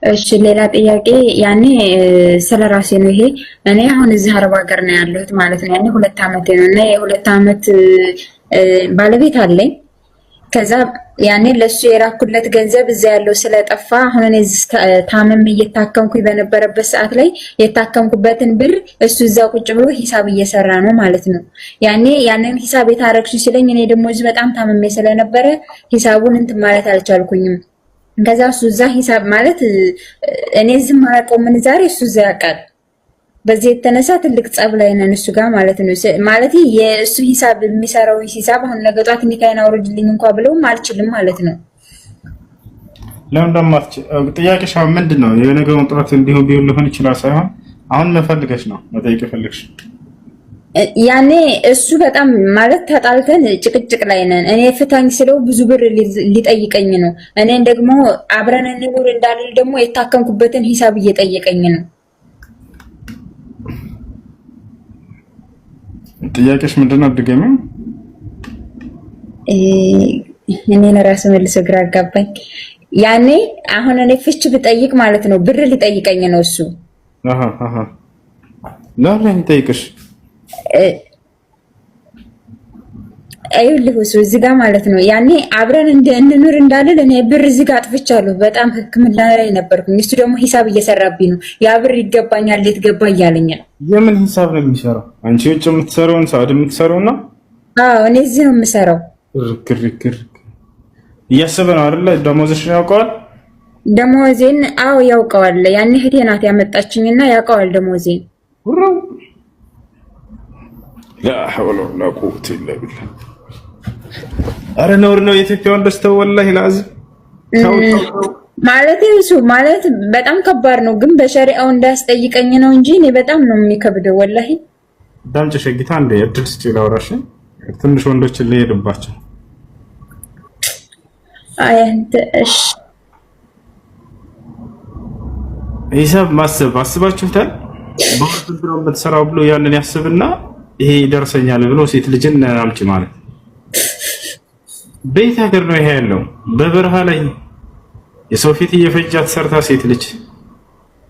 እሺ ሌላ ጥያቄ ያኔ ስለራሴ ነው ይሄ። እኔ አሁን እዚህ አረብ ሀገር ነው ያለሁት ማለት ነው። ያኔ 2 ዓመቴ ነው እና የ2 ዓመት ባለቤት አለኝ። ከዛ ያኔ ለሱ የራኩለት ገንዘብ እዛ ያለው ስለጠፋ አሁን እኔ ታመም እየታከምኩኝ በነበረበት ሰዓት ላይ የታከምኩበትን ብር እሱ እዛ ቁጭ ብሎ ሂሳብ እየሰራ ነው ማለት ነው። ያኔ ያንን ሂሳብ የታረክሽ ሲለኝ እኔ ደግሞ እዚህ በጣም ታመሜ ስለነበረ ሂሳቡን እንትን ማለት አልቻልኩኝም። ከዛ እሱ እዛ ሂሳብ ማለት እኔ ዝም ማራቀው ምን ዛሬ እሱ እዛ ያውቃል። በዚህ የተነሳ ትልቅ ጸብ ላይ ነን እሱ ጋር ማለት ነው። ማለት የእሱ ሂሳብ የሚሰራው ሂሳብ አሁን ነገ ጧት ኒካይን አውርድልኝ እንኳን ብለውም አልችልም ማለት ነው። ለምን ደማች ጥያቄሽ አሁን ምንድነው? የነገውን ጥረት እንዲሁ ቢሆን ሊሆን ይችላል ሳይሆን አሁን መፈልገሽ ነው መጠየቅ ፈልግሽ። ያኔ እሱ በጣም ማለት ተጣልተን ጭቅጭቅ ላይ ነን። እኔ ፍታኝ ስለው ብዙ ብር ሊጠይቀኝ ነው። እኔን ደግሞ አብረን እንኑር እንዳልል ደግሞ የታከምኩበትን ሂሳብ እየጠየቀኝ ነው። ጥያቄሽ ምንድነው? ድገሚው። እኔ ለራሱ መልሶ ግራ አጋባኝ። ያኔ አሁን እኔ ፍች ብጠይቅ ማለት ነው ብር ሊጠይቀኝ ነው እሱ። ለምን ይጠይቅሽ? አይልህ እዚህ ጋር ማለት ነው። ያኔ አብረን እንኑር እንዳልል እኔ ብር እዚህ ጋር አጥፍቻለሁ። በጣም ሕክምና ላይ ነበርኩኝ። እሱ ደግሞ ሂሳብ እየሰራብኝ ነው። ያ ብር ይገባኛል የት ገባ እያለኝ ነው። የምን ሂሳብ ነው የሚሰራው? አንቺ ውጭ የምትሰራውን ሳውዲ የምትሰራው ነው? አዎ እኔ እዚህ ነው የምሰራው። ክርክር እያሰበ ነው አይደለ? ደሞዝሽን ያውቀዋል? ደሞዜን አዎ ያውቀዋል። ያኔ እህቴ ናት ያመጣችኝና ያውቀዋል ደሞዜን። ላ ሐውለ ወላ ቁወተ ኢላ ቢላህ። አረ ነውር ነው የኢትዮጵያ ወንዶች ተው፣ ወላሂ ላዝም ማለት እሱ ማለት በጣም ከባድ ነው። ግን በሸሪዓው እንዳያስጠይቀኝ ነው እንጂ እኔ በጣም ነው የሚከብደው ወላሂ። ዳምጭ ሸጊታ እንደ እድል ስጪ ላውራሽ። ትንሽ ወንዶችን ልሄድባቸው። እሺ ሂሳብ ማሰብ አስባችሁታል? በወርድ ነው የምትሰራው ብሎ ያንን ያስብና ይሄ ይደርሰኛል ብሎ ሴት ልጅን አምጪ ማለት በየት ሀገር ነው ይሄ ያለው? በበረሃ ላይ የሰው ፊት እየፈጃት ሰርታ ሴት ልጅ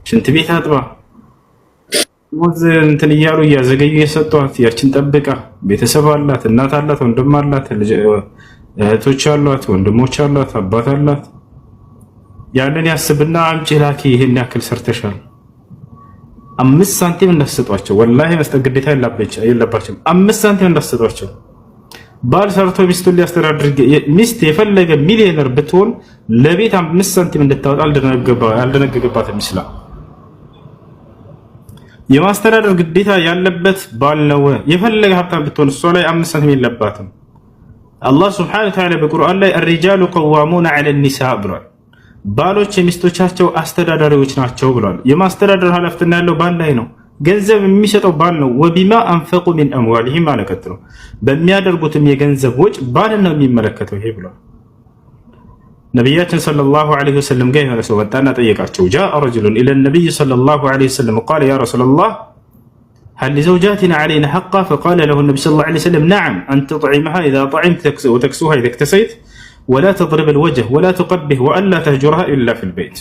ሽንት ቤት አጥባ ወዝ እንትን እያሉ እያዘገዩ የሰጧት ያችን ጠብቃ ቤተሰብ አላት፣ እናት አላት፣ ወንድም አላት፣ እህቶች አሏት፣ ወንድሞች አሏት፣ አባት አላት። ያንን ያስብና አምጪ ላኪ ይሄን ያክል ሰርተሻል 5 ሳንቲም እንዳትሰጧቸው። ወላሂ መስጠት ግዴታ የለባቸውም። 5 ሳንቲም እንዳትሰጧቸው። ባል ሰርቶ ሚስቱን ሊያስተዳድር ሚስት የፈለገ ሚሊዮነር ብትሆን ለቤት 5 ሳንቲም እንድታወጣ አልደነገገባትም ኢስላም። የማስተዳደር ግዴታ ያለበት ባል ነው። የፈለገ ሀብታም ብትሆን እሷ ላይ 5 ሳንቲም የለባትም። አላህ ሱብሓነሁ ወተዓላ በቁርአን ላይ الرجال قوامون على النساء ብሏል። ባሎች የሚስቶቻቸው አስተዳዳሪዎች ናቸው ብሏል። የማስተዳደር ኃላፊነት ያለው ባል ላይ ነው። ገንዘብ የሚሰጠው ባል ነው። ወቢማ አንፈቁ ሚን አምዋሊሂም ማለት ነው። በሚያደርጉትም የገንዘብ ወጭ ባል ነው የሚመለከተው ይሄ ብሏል። ነቢያችን ሰለላሁ ዐለይሂ ወሰለም ጋር የሆነ ሰው መጣና ጠየቃቸው። ጃአ ረጁሉን ኢለ ነቢይ ሰለላሁ ዐለይሂ ወሰለም ቃለ ያ ረሱለላህ هل لزوجاتنا علينا حقا فقال له النبي صلى الله عليه وسلم نعم أن تطعمها إذا طعمت وتكسوها إذا اكتسيت ولا تضرب الوجه ولا تقبه وألا تهجرها إلا في البيت.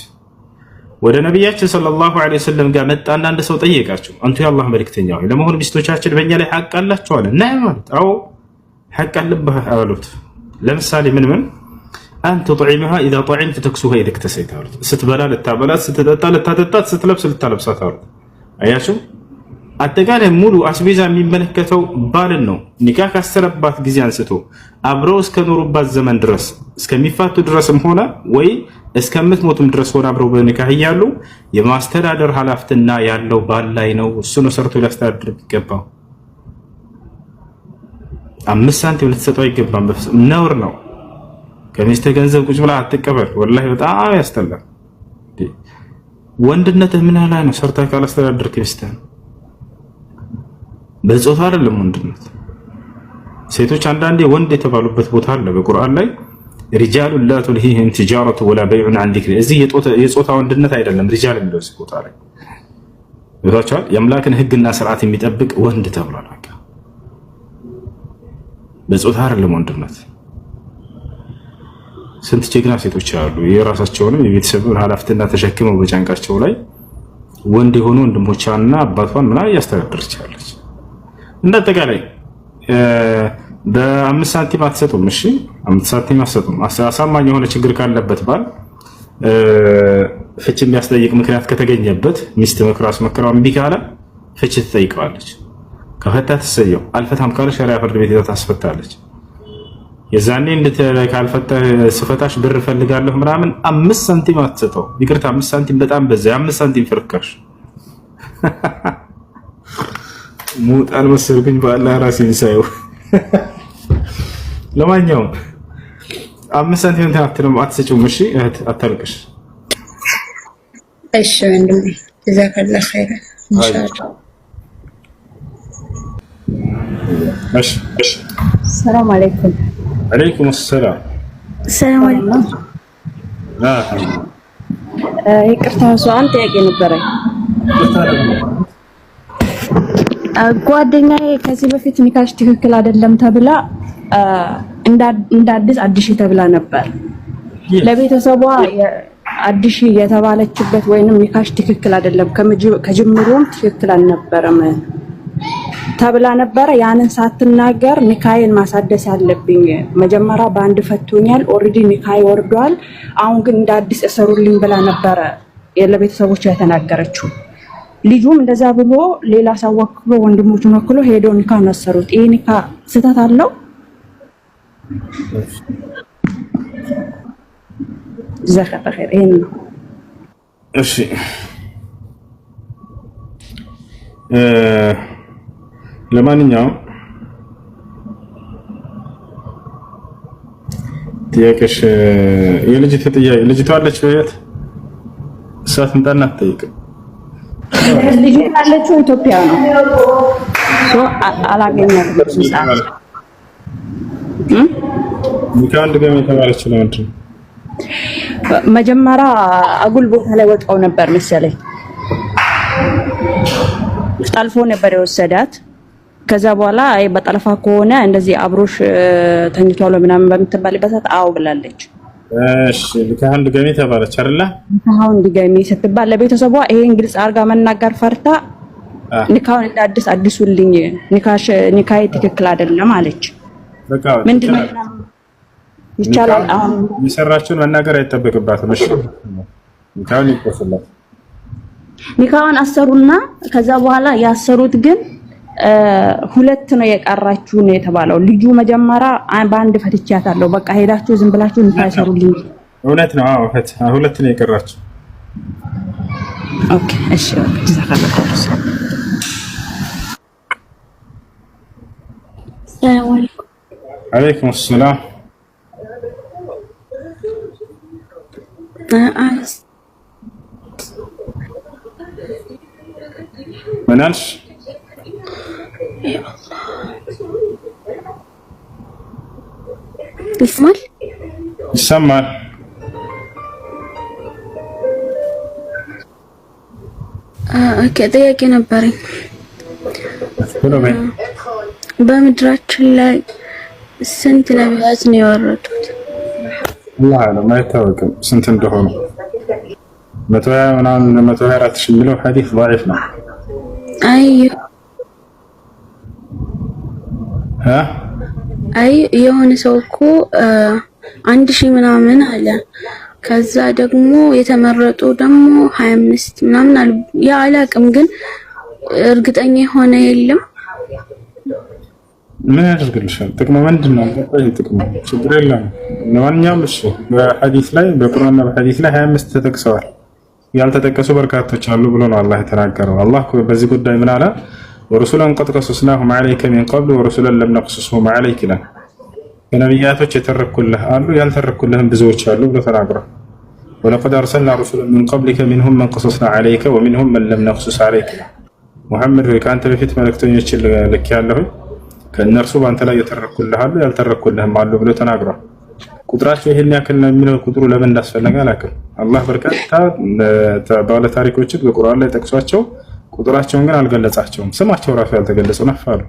ወደ ነቢያችን ሰለላሁ ዐለይሂ ወሰለም ጋር መጣና አንድ ሰው ጠየቃቸው። አንቱ የአላህ መልእክተኛ ሆይ ለመሆኑ ሚስቶቻችን በእኛ ላይ ሐቅ አላቸው አለ። ነዓም ማለት አዎ ሐቅ አለብህ አሉት። ለምሳሌ ምን أن تطعمها إذا طعمت تكسوها إذا اكتسيت አሉት። ስትበላ ልታበላት፣ ስትጠጣ ልታጠጣት፣ ስትለብስ ልታለብሳት አሉት። አያችሁ አጠቃላይ ሙሉ አስቤዛ የሚመለከተው ባልን ነው። ኒካህ ካሰረባት ጊዜ አንስቶ አብረው እስከኖሩባት ዘመን ድረስ እስከሚፋቱ ድረስም ሆነ ወይ እስከምትሞቱም ድረስ ሆነ አብረው በኒካህ እያሉ የማስተዳደር ኃላፊነትና ያለው ባል ላይ ነው። እሱ ነው ሰርቶ ሊያስተዳድር ይገባው። 5 ሳንቲም ልትሰጠው አይገባም። በፍጹም ነውር ነው። ከሚስትህ ገንዘብ ቁጭ ብላ አትቀበል። ወላሂ በጣም ያስጠላል። ወንድነትህ ምን ላይ ነው? ሰርታ ካላስተዳደርክ ሚስትህን በጾታ አይደለም ወንድነት። ሴቶች አንዳንዴ ወንድ የተባሉበት ቦታ አለ በቁርአን ላይ ሪጃሉ ላ ቱልሂሂም ቲጃረቱ ወላ በይዑን አን ዚክሪ። እዚህ የጾታ ወንድነት አይደለም ሪጃል የሚለው ቦታ ላይ ይወጣቻል። የአምላክን ሕግና ስርዓት የሚጠብቅ ወንድ ተብሏል። በቃ በጾታ አይደለም ወንድነት። ስንት ጀግና ሴቶች አሉ የራሳቸውንም የቤተሰብን ኃላፊነት ተሸክመው በጫንቃቸው ላይ ወንድ የሆኑ ወንድሞቿንና አባቷን ምናምን እያስተዳደረች ያለች። እንደ አጠቃላይ በ5 ሳንቲም አትሰጡም። እሺ 5 ሳንቲም አትሰጡም። አሳማኝ የሆነ ችግር ካለበት ባል ፍች የሚያስጠይቅ ምክንያት ከተገኘበት ሚስት መክራ አስመክራው እምቢ ካለ ፍች ትጠይቀዋለች። ከፈታ ትሰየው፣ አልፈታም ካለ ሸሪዓ ፍርድ ቤት ይዛ ታስፈታለች። የዛኔ ካልፈታ ስፈታሽ ብር ፈልጋለሁ ምናምን 5 ሳንቲም አትሰጠው። ይቅርታ 5 ሳንቲም በጣም በዛ። 5 ሳንቲም ፍርካሽ ሙጣን መሰልኩኝ በአላህ ራሴን ሳየው። ለማንኛውም 5 ሳንቲም እንትን አትሰጪውም። እሺ እህት አታልቅሽ። እሺ ወንድሜ ጀዛከላህ ኸይር ኢንሻአላህ። እሺ ሰላም አለይኩም። አለይኩም ሰላም። ሰላም አለይኩም። ይቅርታ አንድ ጥያቄ ነበረኝ። ጓደኛዬ ከዚህ በፊት ኒካሽ ትክክል አይደለም ተብላ እንደ አዲስ ተብላ ነበር። ለቤተሰቧ አዲስ የተባለችበት ወይንም ኒካሽ ትክክል አይደለም ከጅምሩም ትክክል አልነበረም ተብላ ነበረ። ያንን ሳትናገር ኒካይን ማሳደስ ያለብኝ መጀመሪያ በአንድ ፈቶኛል፣ ኦሬዲ ኒካይ ወርዷል፣ አሁን ግን እንደ አዲስ እሰሩልኝ ብላ ነበረ ለቤተሰቦቿ የተናገረችው። ልጁም እንደዛ ብሎ ሌላ ሰው ወክሎ ወንድሞቹን ወክሎ ሄዶ ኒካ አሰሩት። ይሄ ኒካ ስህተት አለው? ዘኸፈ ኸይር ይሄን ነው። እሺ ለማንኛውም ጥያቄሽ ልጅቷ አለች በየት እሳት እንጣና ትጠይቅ። ልጅ ያለችው ኢትዮጵያ ነው። አላገኛትም። አንድ ገም የተባለች ለምንድን ነው? መጀመሪያ አጉል ቦታ ላይ ወጣው ነበር መሰለኝ፣ ጠልፎ ነበር የወሰዳት። ከዛ በኋላ አይ በጠለፋ ከሆነ እንደዚህ አብሮሽ ተኝቷል ምናምን በምትባልበት ሰዓት አው ብላለች። እሺ ልካን ድገሚ ተባለች አይደለ? አሁን ድገሚ ስትባል ለቤተሰቧ ይሄን ግልጽ አርጋ መናገር ፈርታ ኒካውን እንደ አዲሱልኝ ኒካይ ትክክል አይደለም አለች። በቃ ምንድነው ይቻላል? አሁን የሰራችውን መናገር አይጠበቅባትም። እሺ ኒካውን ይቆስላት። ኒካውን አሰሩና ከዛ በኋላ ያሰሩት ግን ሁለት ነው የቀራችሁ ነው የተባለው። ልጁ መጀመሪያ በአንድ ፈትቻታለሁ በቃ ሄዳችሁ ዝም ብላችሁ እንታሰሩልኝ። እውነት ነው። አዎ ሁለት ነው የቀራችሁ። ኦኬ እሺ ጀዛከላህ። ሰላም አለይኩም። አለይኩም ሰላም። ምን አልሽ? ይሰማል። ኦኬ ጥያቄ ነበረኝ። በምድራችን ላይ ስንት ነቢያት ነው የወረዱት? አላህ አለም አይታወቅም ስንት እንደሆኑ። 124 ሺህ የሚለው ሐዲስ ضعيف ነው። አይ የሆነ ሰው እኮ 1000 ምናምን አለ። ከዛ ደግሞ የተመረጡ ደግሞ 25 ምናምን አሉ። ያ አላቅም ግን እርግጠኛ የሆነ የለም። ምን ያደርግልሻል? ጥቅሙ ምንድን ነው? ጥቅሙ ችግር የለም። ለማንኛውም እሺ በሐዲስ ላይ በቁርአንና በሐዲስ ላይ 25 ተጠቅሰዋል። ያልተጠቀሱ በርካቶች አሉ ብሎ ነው አላህ የተናገረው። አላህ በዚህ ጉዳይ ምን አለ? ወረሱላን ቀድ ቀሰስናሁም ዐለይከ ሚን ቀብል ወረሱላን ለም ነቅሱስሁም ዐለይከ ይላል። ከነቢያቶች የተረኩልህ አሉ ያልተረኩልህም ብዙዎች አሉ ብሎ ተናግሯል። ወለቀድ አርሰልና ሩሱለን ሚን ቀብሊከ ሚንሁም መን ቀሰስና ዐለይከ ወሚንሁም መን ለም ነቅሱስ ዐለይከ። ሙሐመድ ሆይ ከአንተ በፊት መልእክተኞችን ልኬያለሁኝ ከእነርሱ በአንተ ላይ የተረኩልህ አሉ ያልተረኩልህም አሉ ብሎ ተናግሯል። ቁጥራቸው ይሄን ያክል ነው የሚለው ቁጥሩ ለምን እንዳስፈለገ አላውቅም። አላህ በርካታ ባለ ታሪኮችን በቁርአን ላይ ጠቅሷቸው ቁጥራቸውን ግን አልገለጻቸውም። ስማቸው ራሱ ያልተገለጸው ነፋሉ።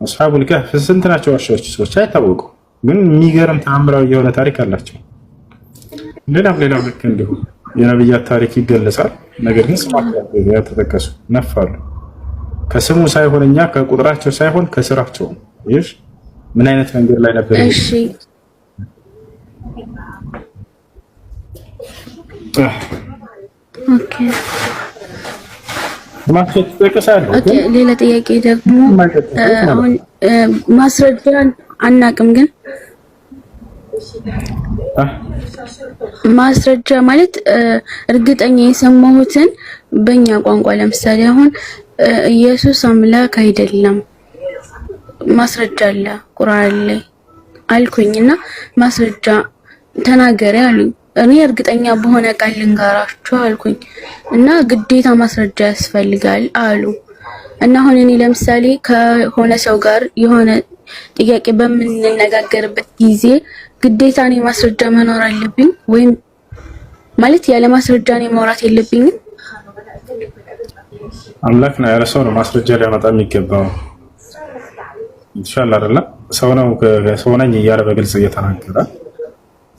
አስሐቡል ከህፍ ስንት ናቸው? ዋሻዎች ሰዎች አይታወቁም፣ ግን የሚገርም ተአምራዊ የሆነ ታሪክ አላቸው። ሌላም ልክ እንዲሁ የነብያት ታሪክ ይገለጻል። ነገር ግን ስማቸው ያልተጠቀሱ ነፋሉ። ከስሙ ሳይሆን እኛ ከቁጥራቸው ሳይሆን ከስራቸው ይሽ ምን አይነት መንገድ ላይ ነበር? እሺ ኦኬ ሌላ ጥያቄ ደግሞ አሁን ማስረጃን አናቅም፣ ግን ማስረጃ ማለት እርግጠኛ የሰማሁትን በእኛ ቋንቋ ለምሳሌ አሁን ኢየሱስ አምላክ አይደለም ማስረጃ አለ ቁርአን ላይ አልኩኝና ማስረጃ ተናገሪ አሉኝ። እኔ እርግጠኛ በሆነ ቃል ልንገራችሁ አልኩኝ እና ግዴታ ማስረጃ ያስፈልጋል አሉ። እና አሁን እኔ ለምሳሌ ከሆነ ሰው ጋር የሆነ ጥያቄ በምንነጋገርበት ጊዜ ግዴታ እኔ ማስረጃ መኖር አለብኝ ወይም ማለት ያለ ማስረጃ እኔ ማውራት የለብኝም? አምላክ ነው ያለ ሰው ነው ማስረጃ ሊያመጣ የሚገባው። ኢንሻአላህ አይደለ ሰው ነው ሰው ነኝ እያለ በግልጽ እየተናገረ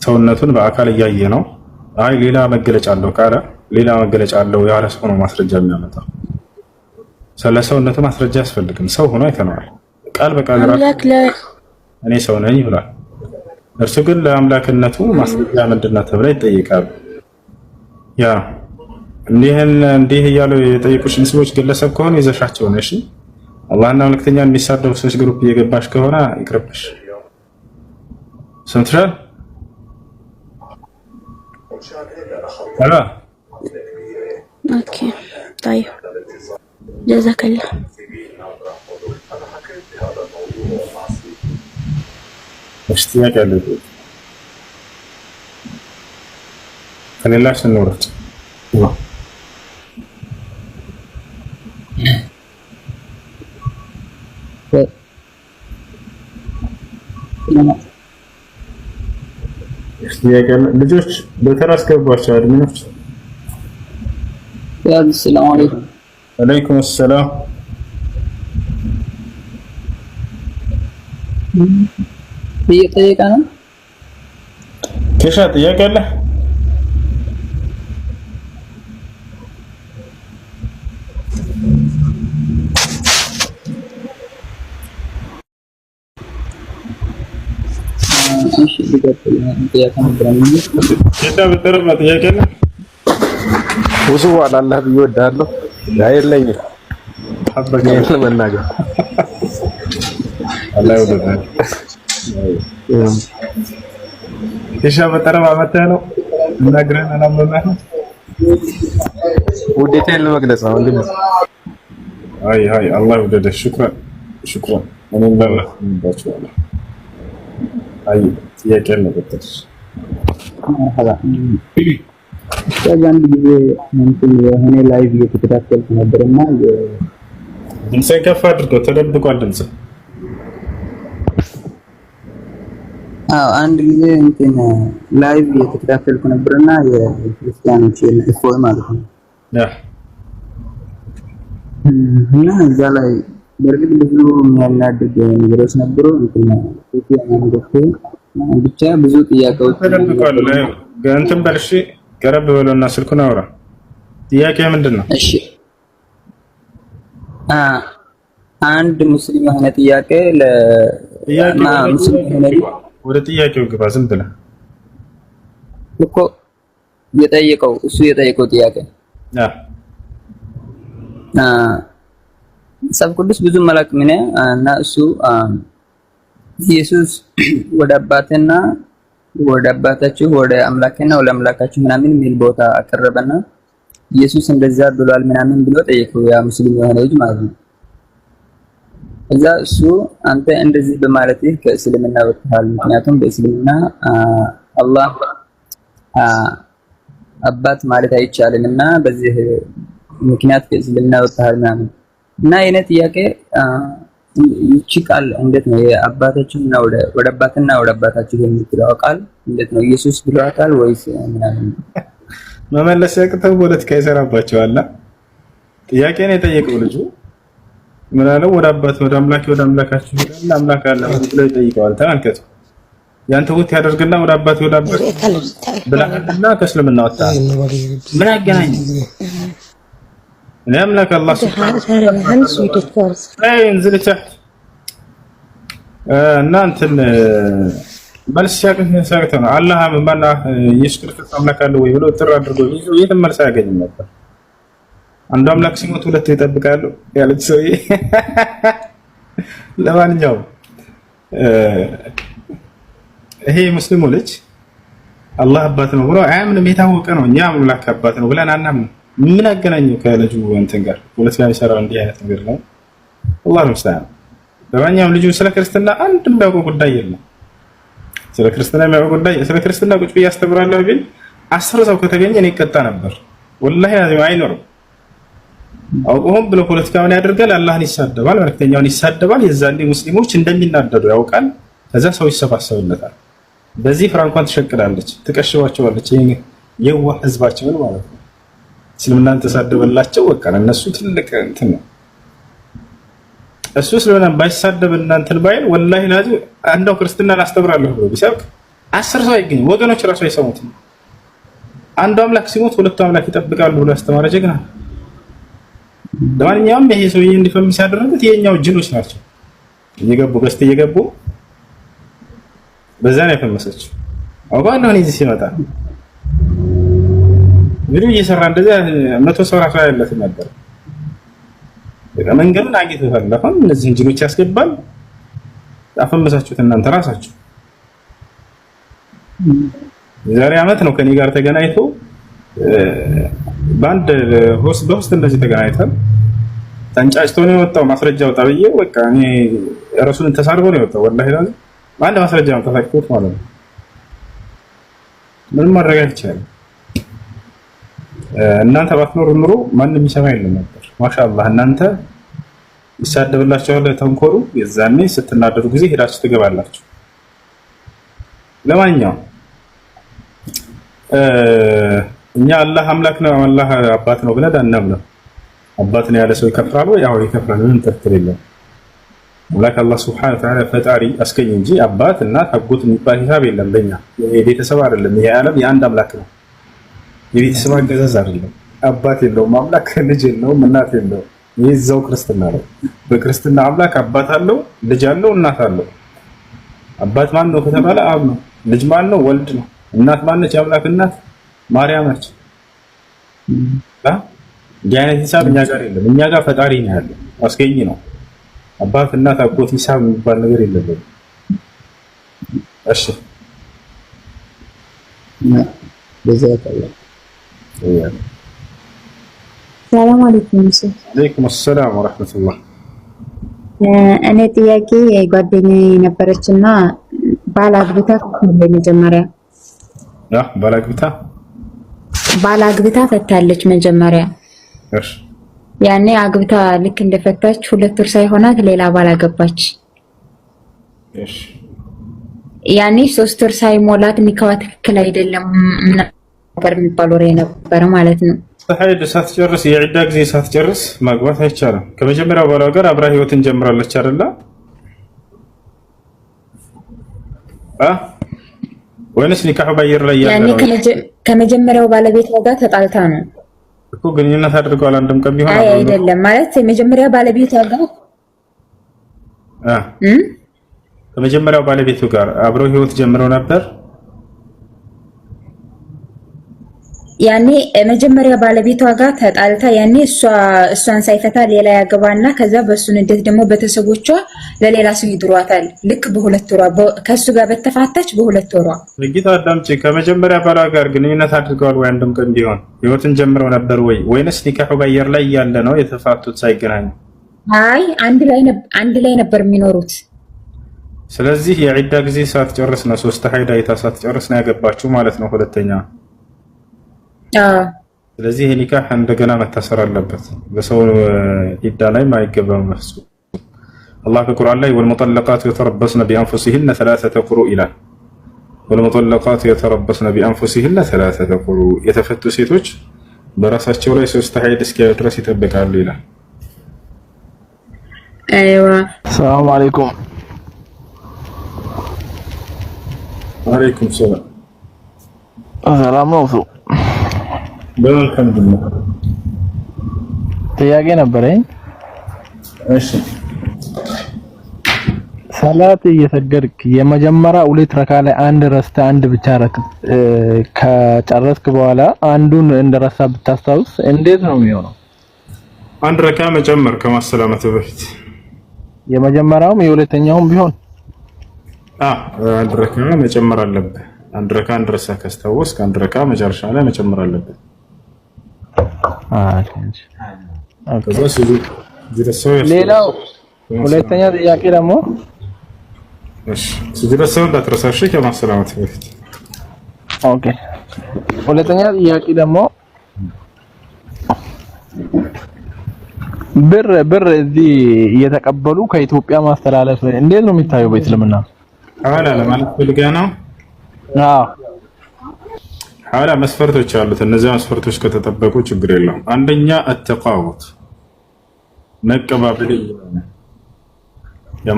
ሰውነቱን በአካል እያየ ነው። አይ ሌላ መገለጫ አለው ካለ ሌላ መገለጫ አለው ያለ ሰው ነው ማስረጃ የሚያመጣው። ስለ ሰውነቱ ማስረጃ ያስፈልግም። ሰው ሆኖ አይተነዋል። ቃል በቃል እኔ ሰው ነኝ ብሏል። እርሱ ግን ለአምላክነቱ ማስረጃ ምንድነው ተብሎ ይጠይቃል። ያ እንዲህ እያሉ የጠየቁሽን ሰዎች ግለሰብ ከሆነ ይዘሻቸው ነው። እሺ አላህና መልእክተኛ የሚሳደቡ ሰዎች ግሩፕ እየገባሽ ከሆነ ይቅርብሽ። ሰምተሻል? لا اوكي طيب جزاك الله اشتياق على فليلاش النورت ልጆች በተራ አስገቧቸው። አድሚኖች ሰላም አለይኩም። ወአለይኩም ሰላም። ጥያቄ ነው ከሻ ጥያቄ አለ? ብዙ አላህ ብዬ እወድሃለሁ። አይለኝም ሐበከኝ ለመናገር አላህ ይወደዳል። እሺ በጠረባ መተህ ነው ነግረን አናምነህ ነው ውዴታዬን ለመግለጽ ነው። እንዴ አይ አላህ ይወደድህ። ሽክራን እኔም ለማለት ነው። አይ ጥያቄ ለበተሽ አንድ ጊዜ እንትን የሆነ ላይቭ እየተከታተልኩ ነበርና ድምፅህን ከፍ አድርገው ተደብቋል ድምፅ። አንድ ጊዜ እንትን ላይቭ እየተከታተልኩ ነበርና የክርስቲያኖች እፎይ ማለት ነው እና እዛ ላይ በርግጥ ብዙ የሚያናድድ ነገሮች ነበሩ። ብቻ ብዙ ጥያቄዎች ተደብቋል። እንትን በል እሺ፣ ቀረብ በለውና ስልኩን አውራ። ጥያቄ ምንድን ነው? እሺ አንድ ሙስሊም የሆነ ጥያቄ ወደ ጥያቄው ግባ። ዝም ብለህ እኮ እሱ የጠየቀው ጥያቄ መጽሐፍ ቅዱስ ብዙ አላውቅም እኔ እና እሱ ኢየሱስ ወደ አባቴና ወደ አባታችሁ ወደ አምላኬና ወደ አምላካችሁ ምናምን የሚል ቦታ አቀረበና ኢየሱስ እንደዛ ብሏል ምናምን ብሎ ጠየቀው፣ ያ ሙስሊም የሆነ ልጅ ማለት ነው። እዛ እሱ አንተ እንደዚህ በማለትህ ከእስልምና ወጥተሃል፣ ምክንያቱም በእስልምና አላህ አባት ማለት አይቻልምና በዚህ ምክንያት ከእስልምና ወጥተሃል ምናምን እና የኔ ጥያቄ ይቺ ቃል እንዴት ነው የአባታችንና ወደ አባትና ወደ አባታችሁ የምትለው ቃል እንዴት ነው? ኢየሱስ ብሏታል ወይስ ምናምን? መመለስ ያቅተው ፖለቲካ ይሰራባቸዋል። ጥያቄ ነው የጠየቀው ልጁ። ምን አለው? ወደ አባት ወደ አምላክ ወደ አምላካችሁ ይላል። አምላክ አለ ብሎ ይጠይቀዋል። ተመልከቱ። ያንተ ውት ያደርግና ወደ አባት ብለህና ከእስልምና ወጣ። ምን አገናኝ? እኔ አምላክ አላህ ሱብሓነሁ እንዝል ተሕት እና እንትን መልስ ሲያቅተው ነው አላህ ማና ኢየሱስ ክርስቶስ አምላክ አለው ወይ ብሎ ጥር አድርጎ የትም መልስ አያገኝም ነበር። አንዱ አምላክ ሲሞት ሁለት ይጠብቃሉ ያለች ሰውዬ። ለማንኛውም ይሄ ሙስሊሙ ልጅ አላህ አባት ነው ብሎ አያምንም። የታወቀ ነው። እኛ አምላክ አባት ነው ብለን አናምንም። ምን አገናኘው ከልጁ እንትን ጋር? ፖለቲካ የሚሰራው እንዲህ አይነት ነገር ነው። አላህ ይመስገን። ለማንኛውም ልጁ ስለ ክርስትና አንድ የሚያውቀው ጉዳይ የለም። ስለ ክርስትና የሚያውቀው ጉዳይ ስለ ክርስትና ቁጭ ብዬ አስተምራለሁ ቢል 10 ሰው ከተገኘ እኔ ይቀጣ ነበር። ወላሂ አይኖርም። አውቆም ብሎ ፖለቲካውን ያደርጋል። አላህን ይሳደባል፣ መልእክተኛውን ይሳደባል። የዛኔ ሙስሊሞች እንደሚናደዱ ያውቃል። ከዛ ሰው ይሰባሰብለታል። በዚህ ፍራንኳን ትሸቅላለች፣ ትቀሽባቸዋለች። ይሄ የዋህ ህዝባቸውን ማለት ነው። እስልምናን ተሳደበላቸው በቃ እነሱ ትልቅ እንትን ነው። እሱ ስለሆነ ባይሳደብ እናንተን ባይል ወላሂ ላዚ አንዳው ክርስትናን አስተምራለሁ ብሎ ቢሰብክ 10 ሰው አይገኝ፣ ወገኖች ራሱ አይሰሙትም። አንዱ አምላክ ሲሞት ሁለቱ አምላክ ይጠብቃሉ ብሎ ያስተማረ ጀግና። ለማንኛውም ይሄ ሰውዬ እንዲፈምስ ያደረጉት የኛው ጅሎች ናቸው። እየገቡ ገስት እየገቡ በዛ ነው የፈመሰችው። አውቃለሁ እኔ እዚህ ሲመጣ ቪዲዮ እየሰራ እንደዛ 100 ሰው ራሱ ያለት ነበር። መንገዱን አግኝቶታል። አሁን እነዚህን ጅሎች ያስገባል። አፈመሳችሁት እናንተ ራሳችሁ። የዛሬ ዓመት ነው ከኔ ጋር ተገናኝቶ ባንድ በውስጥ እንደዚህ ተገናኝተን ተንጫጭቶ ነው የወጣው። ማስረጃ ወጣ ብዬ በቃ እኔ ራሱን ተሳርቦ ነው የወጣው። ወላሂ ላዚ አንድ ማስረጃ ነው ተሳክቶት ማለት ነው። ምንም ማድረግ አይቻልም። እናንተ ባትኖሩ ኑሮ ማንም ይሰማ የለም ነበር። ማሻአላህ እናንተ ይሳደብላችኋል ተንኮሩ። የዛኔ ስትናደዱ ጊዜ ሄዳችሁ ትገባላችሁ። ለማንኛውም እኛ አላህ አምላክ ነው አላህ አባት ነው ብለን አናምንም። አባት ነው ያለ ሰው ይከፍራል ወይ? አዎ ይከፍራል። ምንም ጥርጥር የለም። አምላክ አላህ ሱብሓነሁ ወተዓላ ፈጣሪ አስገኝ እንጂ አባት እናት አጎት የሚባል ሂሳብ የለም። በእኛ የቤተሰብ አይደለም። ይሄ ዓለም የአንድ አምላክ ነው። የቤተሰብ አገዛዝ አይደለም። አባት የለውም አምላክ፣ ልጅ የለውም እናት የለውም። ይህ እዛው ክርስትና ነው። በክርስትና አምላክ አባት አለው፣ ልጅ አለው፣ እናት አለው። አባት ማን ነው ከተባለ አብ ነው። ልጅ ማን ነው? ወልድ ነው። እናት ማነች? የአምላክ እናት ማርያም ነች። እንዲህ አይነት ሂሳብ እኛ ጋር የለም። እኛ ጋር ፈጣሪ ነው ያለው፣ አስገኝ ነው። አባት እናት አጎት ሂሳብ የሚባል ነገር የለም። እሺ ሰላም አለይኩም። ወአለይኩም ሰላም ወራህመቱላህ። እኔ ጥያቄ ጓደኛዬ ነበረችና ባላግብታ መጀመሪያ ባላግብታ ፈታለች መጀመሪያ። እሺ ያኔ አግብታ ልክ እንደፈታች 2 ወር ሳይሆናት ሌላ ባል አገባች። እሺ ያኔ 3 ወር ሳይሞላት ኒካዋ ትክክል አይደለም ነበር የሚባል ወሬ ነበር ማለት ነው። ሀይድ ሳትጨርስ የዒዳ ጊዜ ሳትጨርስ ማግባት አይቻልም። ከመጀመሪያው ባሏ ጋር አብራ ህይወትን ጀምራለች አይደለ? ወይንስ ኒካሁ ባየር ላይ ያለ ነው? ከመጀመሪያው ባለቤቷ ጋር ተጣልታ ነው እኮ ግንኙነት አድርገዋል። አንድም ቀን ቢሆን አይደለም ማለት የመጀመሪያ ባለቤቷ ጋር ከመጀመሪያው ባለቤቱ ጋር አብረው ህይወት ጀምረው ነበር። ያኔ መጀመሪያ ባለቤቷ ጋር ተጣልታ ያኔ እሷን ሳይፈታ ሌላ ያገባና ከዛ በሱ ንዴት ደግሞ ቤተሰቦቿ ለሌላ ሰው ይድሯታል። ልክ በ2 ወሯ ከሱ ጋር በተፋታች በ2 ወሯ ለጌታ አዳምጪ። ከመጀመሪያ ባሏ ጋር ግንኙነት አድርገዋል ወይ? አንድም ቀን ቢሆን ህይወትን ጀምረው ነበር ወይ? ወይንስ ኒካሁ ባየር ላይ ያለ ነው የተፋቱት ሳይገናኙ? አይ አንድ ላይ ነበር የሚኖሩት። ስለዚህ የዒዳ ጊዜ ሳትጨርስ ነው 3 ሀይድ አይታ ሳትጨርስ ነው ያገባችው ማለት ነው። ሁለተኛ ስለዚህ ይሄ ኒካህ እንደገና መታሰር አለበት። በሰው ዒዳ ላይ ማይገባም እሱ። አላህ በቁርአን ላይ ወልሙጠለቃቱ የተረበስነ ቢአንፉሲሂነ 3 ቁሩ ይላል። ወልሙጠለቃቱ የተረበስነ ቢአንፉሲሂነ 3 ቁሩ፣ የተፈቱ ሴቶች በራሳቸው ላይ 3 ሀይድ እስኪያዩ ድረስ ይጠብቃሉ ይላል። ሰላም አለይኩም። አለይኩም ሰላም። ሰላም ነው። በአልሐምዱሊላህ። ጥያቄ ነበረኝ። እሺ ሰላት እየሰገድክ የመጀመሪያ ሁለት ረካ ላይ አንድ ረስተ አንድ ብቻ ከጨረስክ በኋላ አንዱን እንደረሳ ብታስታውስ እንዴት ነው የሚሆነው? አንድ ረካ መጨመር ከማሰላመቱ በፊት የመጀመሪያውም የሁለተኛውም ቢሆን አንድ ረካ መጨመር አለብህ። አንድ ረካ እንደረሳ ካስታወስክ አንድ ረካ መጨረሻ ላይ መጨመር አለብህ። ሌላው ሁለተኛ ጥያቄ ደግሞ ስጁድ ሰው እንዳትረሳሽ ከማሰላመቱ በፊት። ኦኬ ሁለተኛ ጥያቄ ደግሞ ብር እዚህ እየተቀበሉ ከኢትዮጵያ ማስተላለፍ እንዴት ነው የሚታየው በእስልምና? ሐዋላ ለማለት ፈልጋ ነው። ሐዋላ መስፈርቶች አሉት። እነዚህ መስፈርቶች ከተጠበቁ ችግር የለውም። አንደኛ አተቃውት መቀባበል ይላል።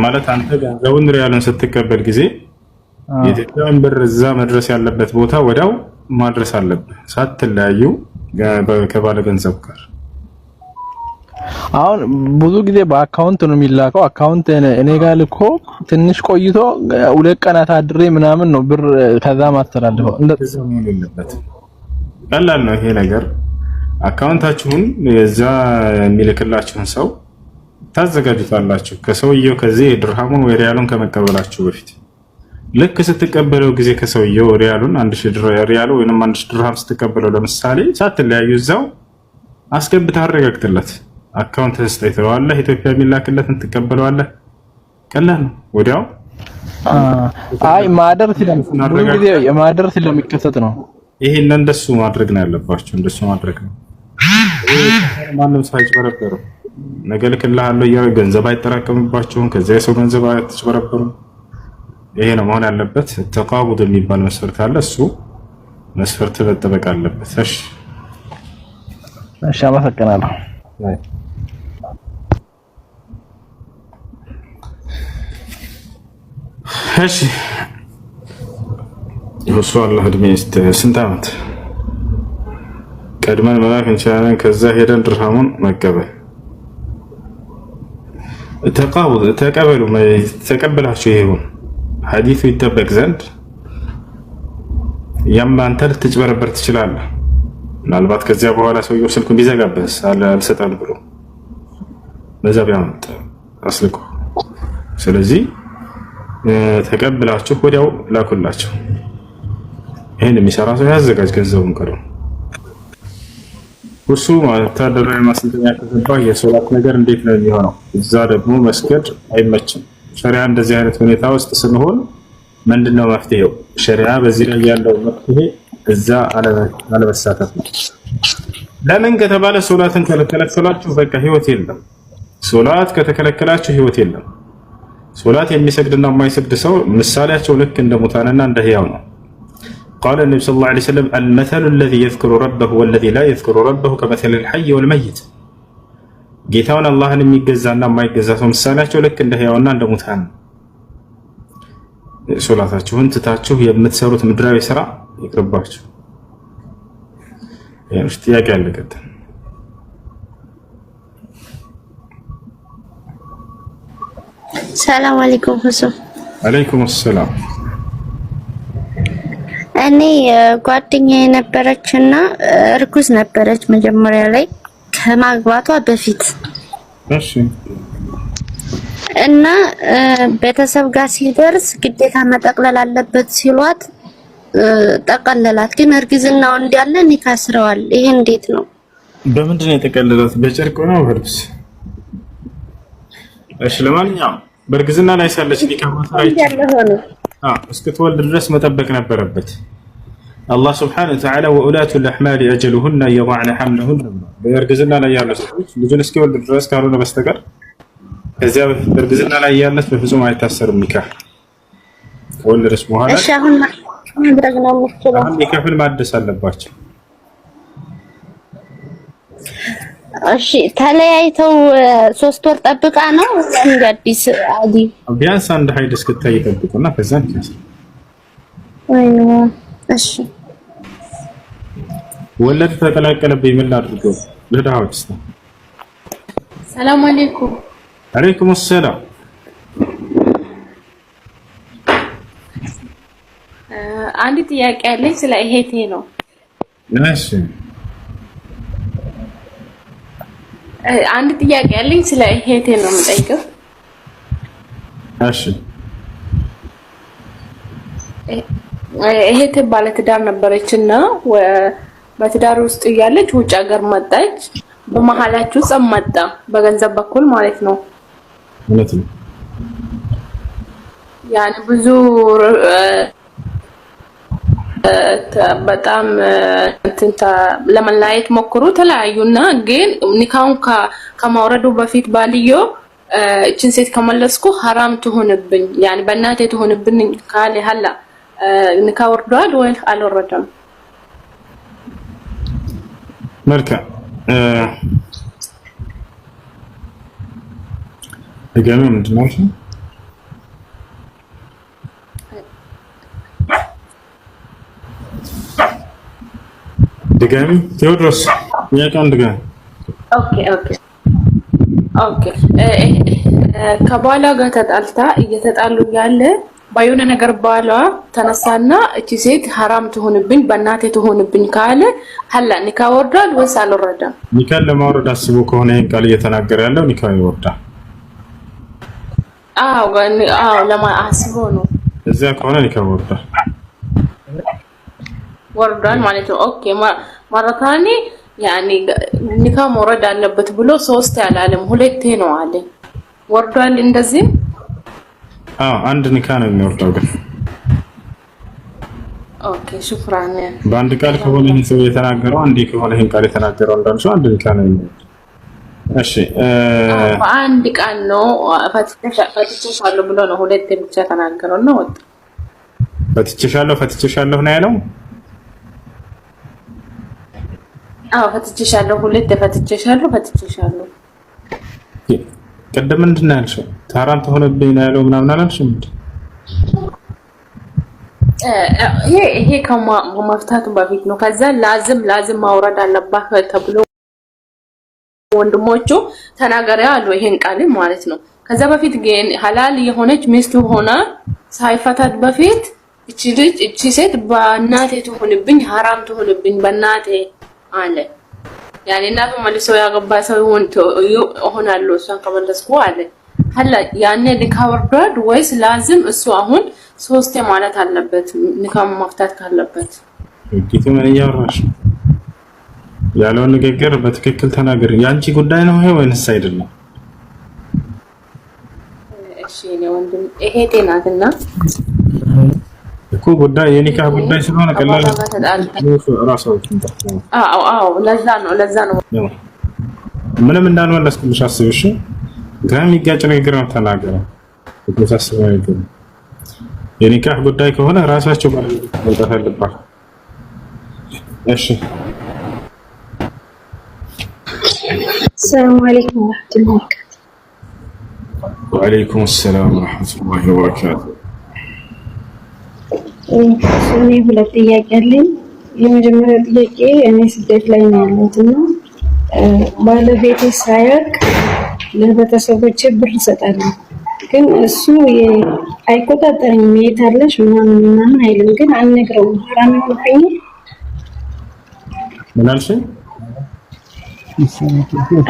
ማለት አንተ ገንዘቡን ሪያልን ስትቀበል ጊዜ የኢትዮጵያን ብር እዛ መድረስ ያለበት ቦታ ወዲያው ማድረስ አለብህ፣ ሳትለያዩ ከባለ ገንዘብ ጋር። አሁን ብዙ ጊዜ በአካውንት ነው የሚላከው። አካውንት እኔ ጋር ልኮ ትንሽ ቆይቶ 2 ቀናት አድሬ ምናምን ነው ብር ከዛ ማስተላለፈው። እንደዛ መሆን የለበትም። ቀላል ነው ይሄ ነገር። አካውንታችሁን የዛ የሚልክላችሁን ሰው ታዘጋጁታላችሁ ከሰውየው ከዚህ ድርሃሙን ወይ ሪያሉን ከመቀበላችሁ በፊት። ልክ ስትቀበለው ጊዜ ከሰውየው ሪያሉን 1000 ሪያል ወይንም 1000 ድርሃም ስትቀበለው ለምሳሌ ሳትለያዩ እዛው አስገብተህ አረጋግጥለት። አካውንት ተስተይተዋለህ ኢትዮጵያ የሚላክለትን ትቀበለዋለህ። ቀላል ነው ወዲያው። አይ ማደር ስለሚከሰት ነው። ይሄን እንደሱ ማድረግ ነው ያለባችሁ። እንደሱ ማድረግ ነው። ማንም ሳይጭበረበር ነገ ልክልሃለሁ እያለ ገንዘብ አይጠራቀምባችሁም። ከዚያ የሰው ገንዘብ አትጭበረበሩም። ይሄ ነው መሆን ያለበት። ተቃቡድ የሚባል መስፈርት አለ። እሱ መስፈርት መጠበቅ አለበት። እሺ አመሰግናለሁ። እሺ እሱ አላህ እድሜ ይስጥ። ስንት ዓመት ቀድመን መላክ እንችላለን። ከዛ ሄደን ድርሃሙን መቀበል ተቀበሉ። ተቀበላችሁ ይሁን ሐዲሱ ይጠበቅ ዘንድ ያም አንተ ልትጭበረበር ትችላለህ። ምናልባት ከዚያ በኋላ ሰውየው ስልኩን ቢዘጋብህ አልሰጠም ብሎ በዛ ቢያመጣ አስልኮ። ስለዚህ ተቀብላችሁ ወዲያው ላኩላችሁ። ይሄን የሚሰራ ሰው ያዘጋጅ ገንዘቡን ቀደም እሱ ወታደራዊ ማሰልጠኛ ከተባለ የሶላት ነገር እንዴት ነው የሚሆነው? እዛ ደግሞ መስገድ አይመችም። ሸሪዓ እንደዚህ አይነት ሁኔታ ውስጥ ስንሆን ምንድነው መፍትሄው? ሸሪዓ በዚህ ላይ ያለው መፍትሄ እዛ አለመሳተፍ ነው። ለምን ከተባለ ሶላትን ከለከላችሁ በቃ ህይወት የለም። ሶላት ከተከለከላችሁ ህይወት የለም። ሶላት የሚሰግድና የማይሰግድ ሰው ምሳሌያቸው ልክ እንደ ሙታንና እንደ ህያው ነው። قال النبي صلى الله عليه وسلم المثل الذي يذكر ربه والذي لا يذكر ربه كمثل الحي والميت ጌታውን አላህን የሚገዛና የማይገዛ ሰው ምሳሌያቸው ልክ እንደ ህያውና እንደ ሙታን። ሶላታችሁን ትታችሁ የምትሰሩት ምድራዊ ስራ ይቅርባችሁ። ያንስ ጥያቄ አለበት። ሰላም አለይኩም ሁሱ። አለይኩም ሰላም። እኔ ጓደኛዬ ነበረችና እርጉዝ ነበረች መጀመሪያ ላይ ከማግባቷ በፊት። እሺ። እና ቤተሰብ ጋር ሲደርስ ግዴታ መጠቅለል አለበት ሲሏት ጠቀለላት። ግን እርግዝናው እንዳለ ይካስረዋል። ይሄ እንዴት ነው? በምንድን ነው የጠቀለላት? በጨርቅ ነው በልብስ? እሺ። ለማንኛውም በእርግዝና ላይ ሳለች እስክትወልድ ድረስ መጠበቅ ነበረበት። አላህ ስብሐነሁ ወተዓላ ወኡላቱ الأحمال أجلهن يضعن حملهن በእርግዝና ላይ ያሉ ሰዎች ልጁን እስኪወልድ ድረስ ካልሆነ በስተቀር ከዚያ በፊት በእርግዝና ላይ ያለች በፍጹም አይታሰርም ኒካህ። ከወለደች በኋላ እሺ አሁን ማድረግ ነው የምትችለው? ኒካህን ማደስ አለባቸው። እሺ ተለያይተው 3 ወር ጠብቃ ነው እንደ አዲስ አዲ ቢያንስ አንድ ሀይድ እስክታይ ይጠብቁና ከዛ ይከሰ አይዋ እሺ ወለድ ተቀላቀለብኝ ምን ላድርገው? ለዳዎች ሰላም አለይኩም። አለይኩም ሰላም። አንድ ጥያቄ አለኝ ስለ እህቴ ነው። እሺ አንድ ጥያቄ አለኝ ስለ እህቴ ነው የምጠይቀው። እሺ እህቴ ባለትዳር ነበረችና በትዳር ውስጥ እያለች ውጭ ሀገር መጣች። በመሀላችሁ ጸብ መጣ፣ በገንዘብ በኩል ማለት ነው። ማለት ነው ያን ብዙ በጣም ለመለያየት ሞክሩ፣ ተለያዩና ግን ኒካውን ከማውረዱ በፊት ባልዮ እችን ሴት ከመለስኩ ሐራም ትሆንብኝ ያን በእናቴ ትሆንብኝ ካለ ሀላ ኒካ ወርዷል ወይ አልወረደም? መልካም ድጋሚ ምንድን ነው? ድጋሚ ቴዎድሮስ ጥያቄውን ድጋሚ። ኦኬ ከባሏ ጋር ተጣልታ እየተጣሉ ያለ ባዩነ ነገር ባሏ ተነሳና እቺ ሴት ሐራም ትሆንብኝ በእናቴ ትሆንብኝ ካለ ሀላ ኒካ ወርዷል ወይስ አልወረደም? ኒካን ለማውረድ አስቦ ከሆነ ይሄን ቃል እየተናገረ ያለው ኒካ ይወርዳል። አዎ ለማአስቦ ነው። እዚያ ከሆነ ኒካ ወርዷል ማለት ነው። ኦኬ ማራታኒ ያኒ ኒካ መውረድ አለበት ብሎ ሶስት ያላለም ሁለቴ ነው አለ። ወርዷል እንደዚህ? አንድ ኒካ ነው የሚወርደው ግን። ኦኬ ሹክራን። በአንድ ቃል ከሆነ ይሄን ሰው የተናገረው አንዴ ከሆነ ይሄን ቃል የተናገረው እንዳልሽው አንድ ኒካ ነው የሚወርደው። እሺ በአንድ ቃል ነው ፈትቼሻለሁ ብሎ ነው ሁለቴ ብቻ ተናገረው ነው ወጣ። ፈትቼሻለሁ ነው ያለው። ፈትቼሻለሁ ሁለቴ ፈትቼሻለሁ። ቅድም ምንድን ነው ያልሽው? ሐራም ተሆነብኝ ነው ያለው ምናምን አላልሽም? ይሄ ከመፍታቱ በፊት ነው። ከዛ ላዝም ማውረድ አለባት ተብሎ ወንድሞቹ ተናገረ አሉ ይሄን ቃል ማለት ነው። ከዛ በፊት ግን ሐላል የሆነች ሚስቱ ሆና ሳይፈታት በፊት እቺ ሴት በእናቴ ትሆንብኝ ሐራም ትሆንብኝ በእናቴ አለ። ያኔ እናቱ መልሶ ያገባ ሰው ሆናለሁ እሷን ከመለስኩ አለ። ሀላ ያኔ ኒካ ወርዷል ወይስ ላዝም እሱ አሁን ሶስቴ ማለት አለበት ኒካ መፍታት ካለበት? እንዴት ምን ያወራሽ? ያለውን ንግግር በትክክል ተናገር። ያንቺ ጉዳይ ነው ይሄ ወይንስ አይደለም? እሺ ነው ወንድም ይሄ ጤናትና እኮ ጉዳይ የኒካ ጉዳይ ስለሆነ ቀላል ራስዎት ለዛ ነው ምንም እንዳልመለስኩልሽ አስቢው። እሺ ጋር የሚጋጭ ነገር ነው ተናገረው። ተሳስበው አይደለም የኒካ ጉዳይ ከሆነ ራሳቸው ማለት አለባቸው። እሺ ሰላም አለይኩም ወራህመቱላሂ ወበረካቱ። ወአለይኩም ሰላም ወራህመቱላሂ ወበረካቱ። እኔ ሁለት ጥያቄ አለኝ። የመጀመሪያው ጥያቄ እኔ ስደት ላይ ነው ያለሁት እና ባለቤቴ ሳያውቅ ለቤተሰቦቼ ብር እሰጣለሁ፣ ግን እሱ አይቆጣጠረኝም። የት አለሽ ምናምን አይልም፣ ግን አልነግረውም። ሐራም ይሆንብኝ? ምን አልሽኝ?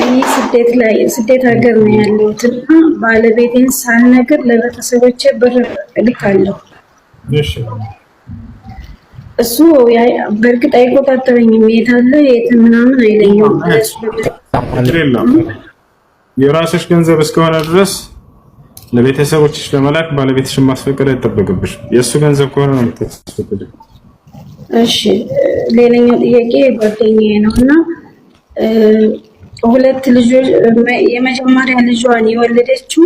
እኔ ስደት ሀገር ነው ያለሁት እና ባለቤቴን ሳልነግር ለቤተሰቦቼ ብር እልካለሁ። እሺ እሱ በእርግጥ አይቆጣጠረኝም። የት አለ የት ምናምን አይለኝም። የራስሽ ገንዘብ እስከሆነ ድረስ ለቤተሰቦችሽ ለመላክ ባለቤትሽን ማስፈቀድ አይጠበቅብሽ። የእሱ ገንዘብ ከሆነ ነው የምታስፈቅድ። እሺ ሌላኛው ጥያቄ ጓደኛዬ ነውና ሁለት ልጆች የመጀመሪያ ልጇን የወለደችው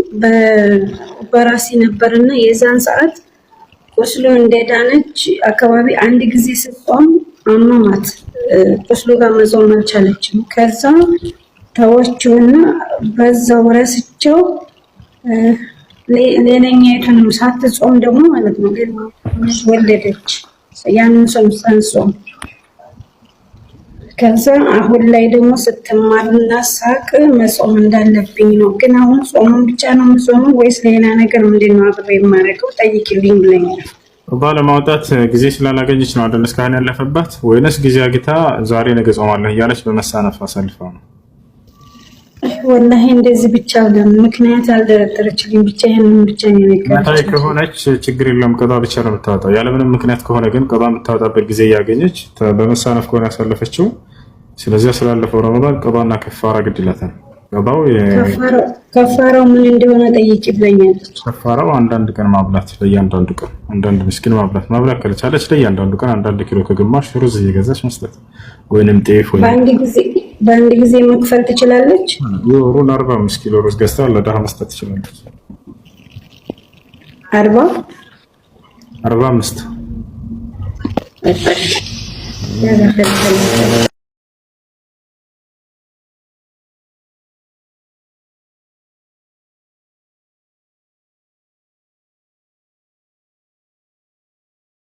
በራሲ ነበርና የዛን ሰዓት ቁስሉ እንደዳነች አካባቢ አንድ ጊዜ ስትጾም አመማት። ቁስሉ ጋር መጾም አልቻለችም። ከዛ ተወችውና በዛው ረስቸው ሌላኛይቱንም ሳትጾም ደግሞ ማለት ነው ወለደች። ያንን ጾም ከዛ አሁን ላይ ደግሞ ስትማርና ሳቅ መጾም እንዳለብኝ ነው። ግን አሁን ጾሙን ብቻ ነው የምጾመው ወይስ ሌላ ነገር ምንድነው አብሬ የማደርገው? ጠይቂልኝ ብለኛል። ባለማውጣት ጊዜ ስላላገኘች ነው አይደል እስካሁን ያለፈባት? ወይንስ ጊዜ አግኝታ ዛሬ ነገ ጾማለሁ እያለች በመሳነፍ አሳልፋ ነው? ወላሂ እንደዚህ ብቻ ምክንያት አልደረደረችልኝ። ብቻ ነው ነገረች። ከሆነች ችግር የለውም ቀዷ ብቻ ነው የምታወጣው። ያለምንም ምክንያት ከሆነ ግን ቀዷ የምታወጣበት ጊዜ እያገኘች በመሳነፍ ከሆነ ያሳለፈችው፣ ስለዚህ ስላለፈው ረመዳን ቀዷና ከፋራ ግድ ይላታል። ቀዷው ከፋራው ምን እንደሆነ ጠይቂ ብለኛለች። ከፋራው አንዳንድ ቀን ማብላት፣ ለእያንዳንዱ ቀን አንዳንድ ምስኪን ማብላት ከቻለች ለእያንዳንዱ ቀን አንዳንድ ኪሎ ከግማሽ ሩዝ እየገዛች መስጠት፣ ወይንም ጤፍ ወይ በአንድ ጊዜ መክፈል ትችላለች። የወሩን 45 ኪሎ ሩዝ ገዝታ ለድሃ መስጠት ትችላለች። 45